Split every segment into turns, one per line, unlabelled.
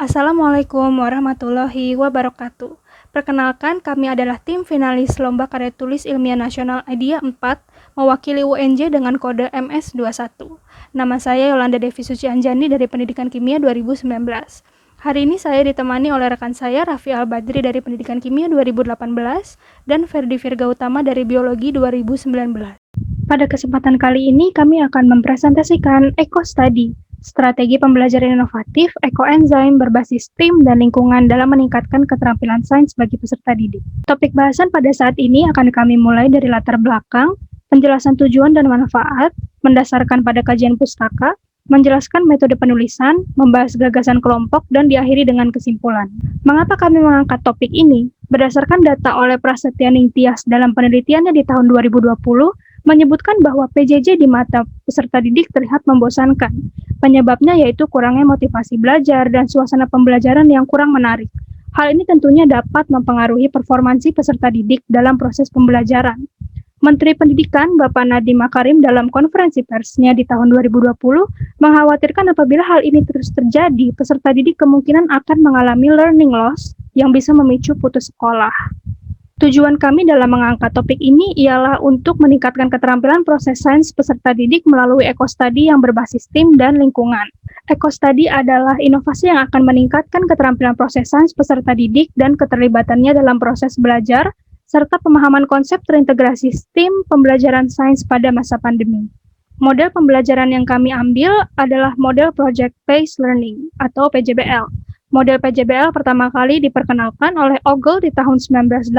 Assalamualaikum warahmatullahi wabarakatuh. Perkenalkan, kami adalah tim finalis Lomba Karya Tulis Ilmiah Nasional IDEA 4, mewakili UNJ dengan kode MS21. Nama saya Yolanda Devi Suci Anjani dari Pendidikan Kimia 2019. Hari ini saya ditemani oleh rekan saya Raffi Al-Badri dari Pendidikan Kimia 2018 dan Ferdi Virgautama dari Biologi 2019. Pada kesempatan kali ini kami akan mempresentasikan Eco Study, strategi pembelajaran inovatif ekoenzim berbasis tim dan lingkungan dalam meningkatkan keterampilan sains bagi peserta didik. Topik bahasan pada saat ini akan kami mulai dari latar belakang, penjelasan tujuan dan manfaat, mendasarkan pada kajian pustaka, menjelaskan metode penulisan, membahas gagasan kelompok, dan diakhiri dengan kesimpulan. Mengapa kami mengangkat topik ini? Berdasarkan data oleh Prasetya Ningtyas dalam penelitiannya di tahun 2020, menyebutkan bahwa PJJ di mata peserta didik terlihat membosankan. Penyebabnya yaitu kurangnya motivasi belajar dan suasana pembelajaran yang kurang menarik. Hal ini tentunya dapat mempengaruhi performansi peserta didik dalam proses pembelajaran. Menteri Pendidikan Bapak Nadiem Makarim dalam konferensi persnya di tahun 2020 mengkhawatirkan apabila hal ini terus terjadi, peserta didik kemungkinan akan mengalami learning loss yang bisa memicu putus sekolah. Tujuan kami dalam mengangkat topik ini ialah untuk meningkatkan keterampilan proses sains peserta didik melalui Eco Study yang berbasis tim dan lingkungan. Eco Study adalah inovasi yang akan meningkatkan keterampilan proses sains peserta didik dan keterlibatannya dalam proses belajar, serta pemahaman konsep terintegrasi STEAM pembelajaran sains pada masa pandemi. Model pembelajaran yang kami ambil adalah model Project Based Learning atau PJBL. Model PJBL pertama kali diperkenalkan oleh Ogle di tahun 1986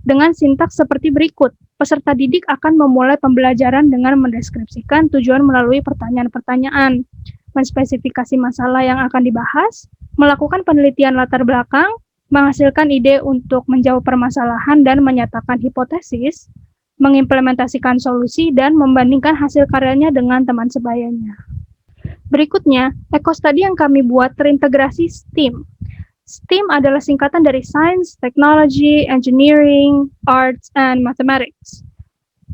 dengan sintaks seperti berikut. Peserta didik akan memulai pembelajaran dengan mendeskripsikan tujuan melalui pertanyaan-pertanyaan, menspesifikasi masalah yang akan dibahas, melakukan penelitian latar belakang, menghasilkan ide untuk menjawab permasalahan dan menyatakan hipotesis, mengimplementasikan solusi, dan membandingkan hasil karyanya dengan teman sebayanya. Berikutnya, Eco Study yang kami buat terintegrasi STEAM. STEAM adalah singkatan dari Science, Technology, Engineering, Arts, and Mathematics,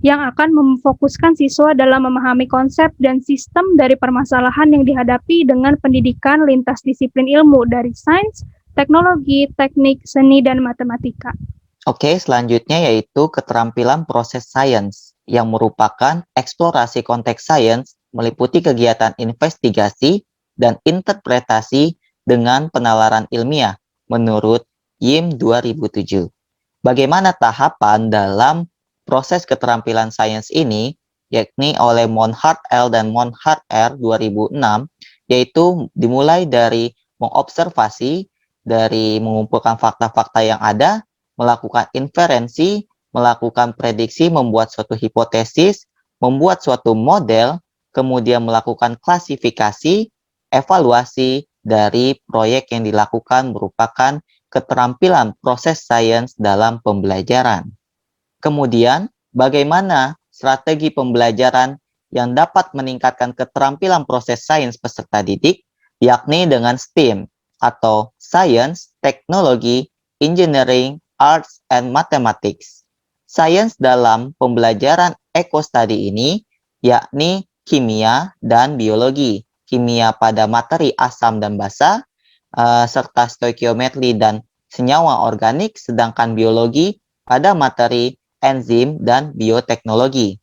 yang akan memfokuskan siswa dalam memahami konsep dan sistem dari permasalahan yang dihadapi dengan pendidikan lintas disiplin ilmu dari sains, teknologi, teknik, seni, dan matematika.
Oke, selanjutnya yaitu keterampilan proses sains yang merupakan eksplorasi konteks sains meliputi kegiatan investigasi dan interpretasi dengan penalaran ilmiah menurut YIM 2007. Bagaimana tahapan dalam proses keterampilan sains ini, yakni oleh Monhart L. dan Monhart R. 2006, yaitu dimulai dari mengobservasi, dari mengumpulkan fakta-fakta yang ada, melakukan inferensi, melakukan prediksi, membuat suatu hipotesis, membuat suatu model, kemudian melakukan klasifikasi, evaluasi dari proyek yang dilakukan merupakan keterampilan proses sains dalam pembelajaran. Kemudian, bagaimana strategi pembelajaran yang dapat meningkatkan keterampilan proses sains peserta didik, yakni dengan STEAM atau Science, Teknologi, Engineering, Arts, and Mathematics. Sains dalam pembelajaran Eco Study ini yakni kimia dan biologi. Kimia pada materi asam dan basa, serta stoikiometri dan senyawa organik, sedangkan biologi pada materi enzim dan bioteknologi.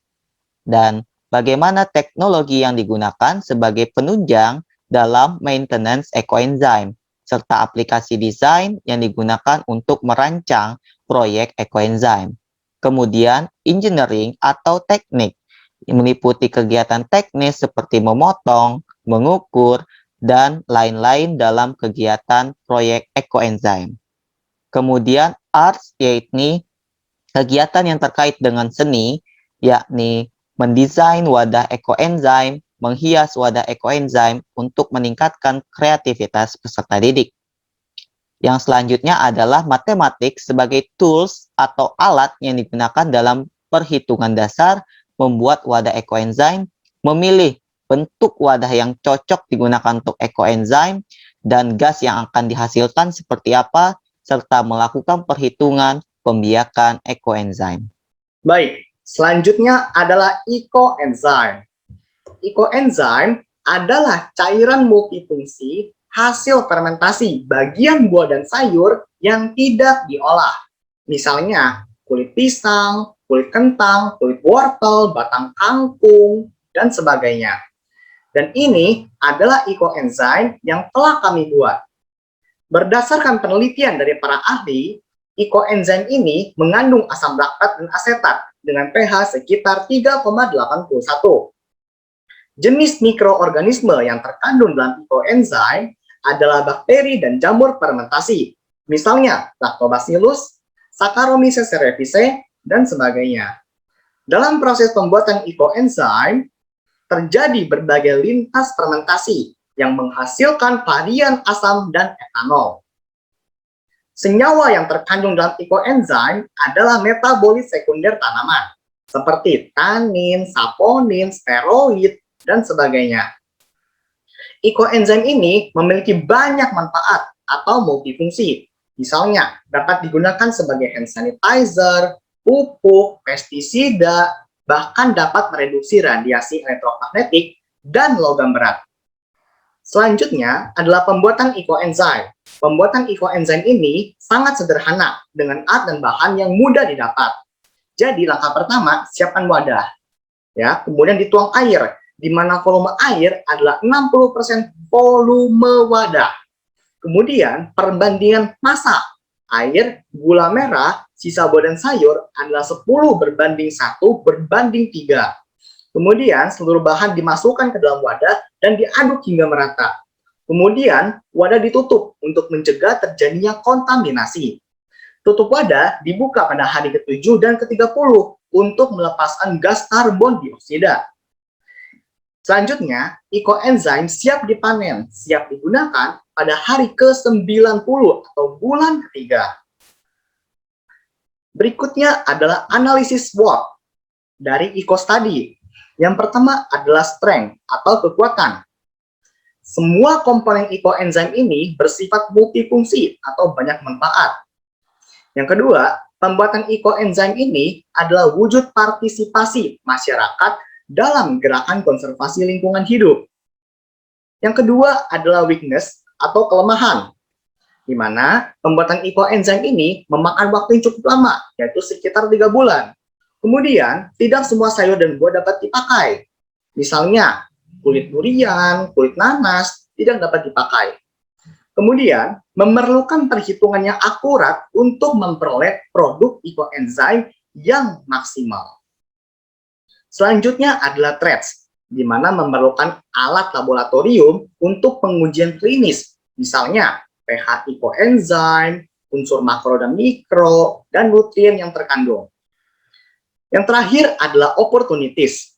Dan bagaimana teknologi yang digunakan sebagai penunjang dalam maintenance ekoenzim, serta aplikasi desain yang digunakan untuk merancang proyek ekoenzim. Kemudian, engineering atau teknik meliputi kegiatan teknis seperti memotong, mengukur, dan lain-lain dalam kegiatan proyek ekoenzim. Kemudian, arts yaitu kegiatan yang terkait dengan seni, yakni mendesain wadah ekoenzim, menghias wadah ekoenzim untuk meningkatkan kreativitas peserta didik. Yang selanjutnya adalah matematik sebagai tools atau alat yang digunakan dalam perhitungan dasar, membuat wadah ekoenzim, memilih bentuk wadah yang cocok digunakan untuk ekoenzim, dan gas yang akan dihasilkan seperti apa, serta melakukan perhitungan pembiakan ekoenzim.
Baik, selanjutnya adalah ekoenzim. Ekoenzim adalah cairan multifungsi hasil fermentasi bagian buah dan sayur yang tidak diolah. Misalnya kulit pisang, kulit kentang, kulit wortel, batang kangkung, dan sebagainya. Dan ini adalah ekoenzim yang telah kami buat. Berdasarkan penelitian dari para ahli, ekoenzim ini mengandung asam laktat dan asetat dengan pH sekitar 3,81. Jenis mikroorganisme yang terkandung dalam ekoenzim adalah bakteri dan jamur fermentasi, misalnya Lactobacillus, Saccharomyces cerevisiae, dan sebagainya. Dalam proses pembuatan ekoenzim, terjadi berbagai lintas fermentasi yang menghasilkan varian asam dan etanol. Senyawa yang terkandung dalam ekoenzim adalah metabolit sekunder tanaman, seperti tanin, saponin, steroid, dan sebagainya. Ekoenzim ini memiliki banyak manfaat atau multifungsi. Misalnya, dapat digunakan sebagai hand sanitizer, pupuk, pestisida, bahkan dapat mereduksi radiasi elektromagnetik dan logam berat. Selanjutnya adalah pembuatan ekoenzim. Pembuatan ekoenzim ini sangat sederhana dengan alat dan bahan yang mudah didapat. Jadi langkah pertama, siapkan wadah. Ya, kemudian dituang air, di mana volume air adalah 60% volume wadah. Kemudian perbandingan massa air, gula merah, sisa buah dan sayur adalah 10:1:3. Kemudian seluruh bahan dimasukkan ke dalam wadah dan diaduk hingga merata. Kemudian wadah ditutup untuk mencegah terjadinya kontaminasi. Tutup wadah dibuka pada hari ke-7 dan ke-30 untuk melepaskan gas karbon dioksida. Selanjutnya, ekoenzim siap dipanen, siap digunakan pada hari ke-90 atau bulan ketiga. Berikutnya adalah analisis SWOT dari EcoStudy. Yang pertama adalah strength atau kekuatan. Semua komponen ekoenzim ini bersifat multifungsi atau banyak manfaat. Yang kedua, pembuatan ekoenzim ini adalah wujud partisipasi masyarakat dalam gerakan konservasi lingkungan hidup. Yang kedua adalah weakness atau kelemahan, di mana pembuatan ekoenzim ini memakan waktu yang cukup lama, yaitu sekitar 3 bulan. Kemudian, tidak semua sayur dan buah dapat dipakai. Misalnya, kulit durian, kulit nanas tidak dapat dipakai. Kemudian, memerlukan perhitungan yang akurat untuk memperoleh produk ekoenzim yang maksimal. Selanjutnya adalah traits, di mana memerlukan alat laboratorium untuk pengujian klinis, misalnya pH ekoenzim, unsur makro dan mikro, dan nutrien yang terkandung. Yang terakhir adalah opportunities.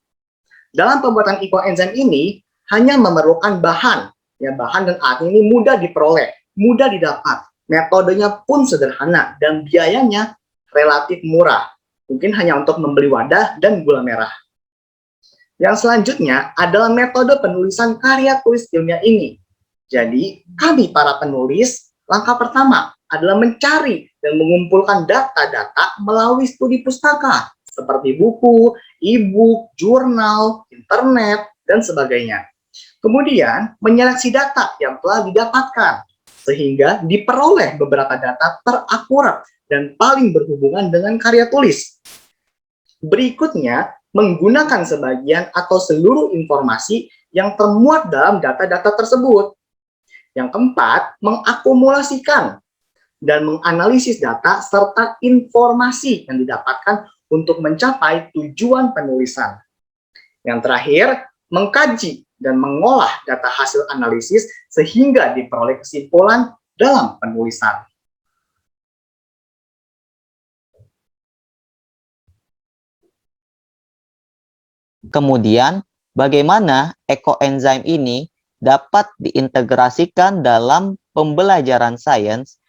Dalam pembuatan ekoenzim ini hanya memerlukan bahan, ya bahan dan alat ini mudah diperoleh, mudah didapat. Metodenya pun sederhana dan biayanya relatif murah. Mungkin hanya untuk membeli wadah dan gula merah. Yang selanjutnya adalah metode penulisan karya tulis ilmiah ini. Jadi, kami para penulis, langkah pertama adalah mencari dan mengumpulkan data-data melalui studi pustaka, seperti buku, e-book, jurnal, internet, dan sebagainya. Kemudian, menyeleksi data yang telah didapatkan, sehingga diperoleh beberapa data terakurat dan paling berhubungan dengan karya tulis. Berikutnya, menggunakan sebagian atau seluruh informasi yang termuat dalam data-data tersebut. Yang keempat, mengakumulasikan dan menganalisis data serta informasi yang didapatkan untuk mencapai tujuan penulisan. Yang terakhir, mengkaji dan mengolah data hasil analisis sehingga diperoleh kesimpulan dalam penulisan.
Kemudian, bagaimana ekoenzim ini dapat diintegrasikan dalam pembelajaran sains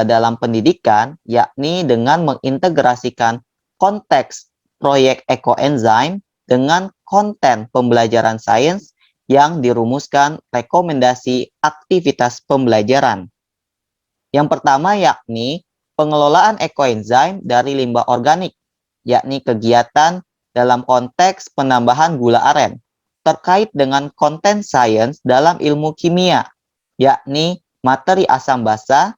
dalam pendidikan, yakni dengan mengintegrasikan konteks proyek ekoenzim dengan konten pembelajaran sains yang dirumuskan rekomendasi aktivitas pembelajaran. Yang pertama yakni pengelolaan ekoenzim dari limbah organik, yakni kegiatan dalam konteks penambahan gula aren terkait dengan konten sains dalam ilmu kimia, yakni materi asam basa,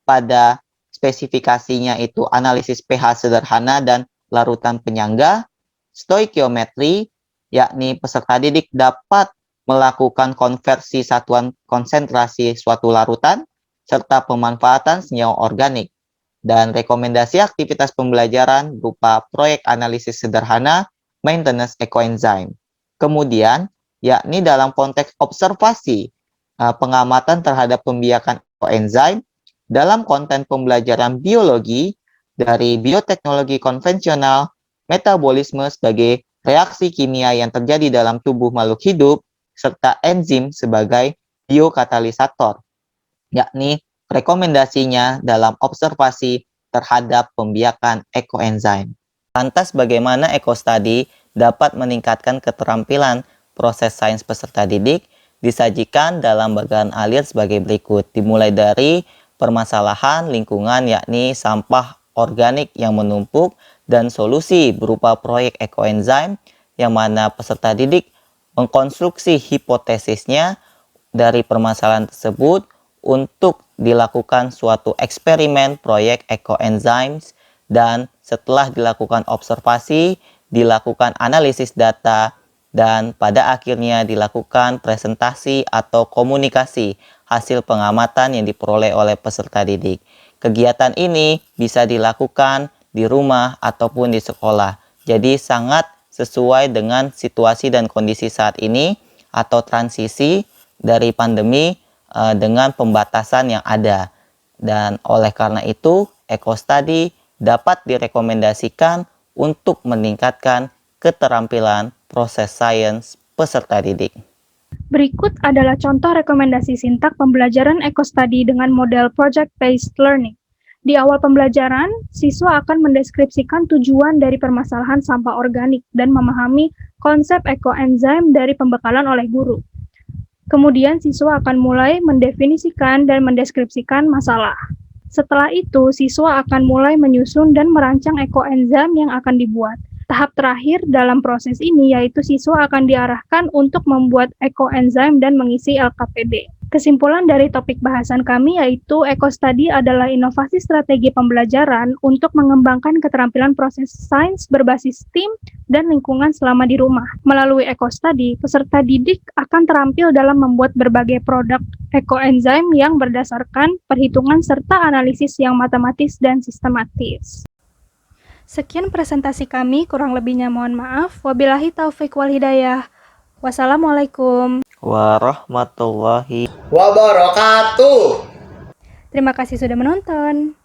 pada spesifikasinya itu analisis pH sederhana dan larutan penyangga, stoikiometri, yakni peserta didik dapat melakukan konversi satuan konsentrasi suatu larutan, serta pemanfaatan senyawa organik. Dan rekomendasi aktivitas pembelajaran berupa proyek analisis sederhana, maintenance ekoenzim. Kemudian, yakni dalam konteks observasi, pengamatan terhadap pembiakan ekoenzim dalam konten pembelajaran biologi dari bioteknologi konvensional, metabolisme sebagai reaksi kimia yang terjadi dalam tubuh makhluk hidup, serta enzim sebagai biokatalisator, yakni rekomendasinya dalam observasi terhadap pembiakan ekoenzim. Lantas bagaimana ekostudy dapat meningkatkan keterampilan proses sains peserta didik? Disajikan dalam bagian alir sebagai berikut, dimulai dari permasalahan lingkungan yakni sampah organik yang menumpuk dan solusi berupa proyek ekoenzim yang mana peserta didik mengkonstruksi hipotesisnya dari permasalahan tersebut untuk dilakukan suatu eksperimen proyek ekoenzim, dan setelah dilakukan observasi, dilakukan analisis data, dan pada akhirnya dilakukan presentasi atau komunikasi hasil pengamatan yang diperoleh oleh peserta didik. Kegiatan ini bisa dilakukan di rumah ataupun di sekolah. Jadi sangat sesuai dengan situasi dan kondisi saat ini atau transisi dari pandemi dengan pembatasan yang ada. Dan oleh karena itu, ekostudy dapat direkomendasikan untuk meningkatkan keterampilan proses sains peserta didik.
Berikut adalah contoh rekomendasi sintak pembelajaran ekostudy dengan model project-based learning. Di awal pembelajaran, siswa akan mendeskripsikan tujuan dari permasalahan sampah organik dan memahami konsep ekoenzim dari pembekalan oleh guru. Kemudian siswa akan mulai mendefinisikan dan mendeskripsikan masalah. Setelah itu, siswa akan mulai menyusun dan merancang ekoenzim yang akan dibuat. Tahap terakhir dalam proses ini yaitu siswa akan diarahkan untuk membuat ekoenzim dan mengisi LKPD. Kesimpulan dari topik bahasan kami yaitu ekostudy adalah inovasi strategi pembelajaran untuk mengembangkan keterampilan proses sains berbasis tim dan lingkungan selama di rumah. Melalui ekostudy, peserta didik akan terampil dalam membuat berbagai produk ekoenzim yang berdasarkan perhitungan serta analisis yang matematis dan sistematis. Sekian presentasi kami, kurang lebihnya mohon maaf. Wabillahi taufik wal hidayah. Wassalamualaikum
Warahmatullahi
wabarakatuh.
Terima kasih sudah menonton.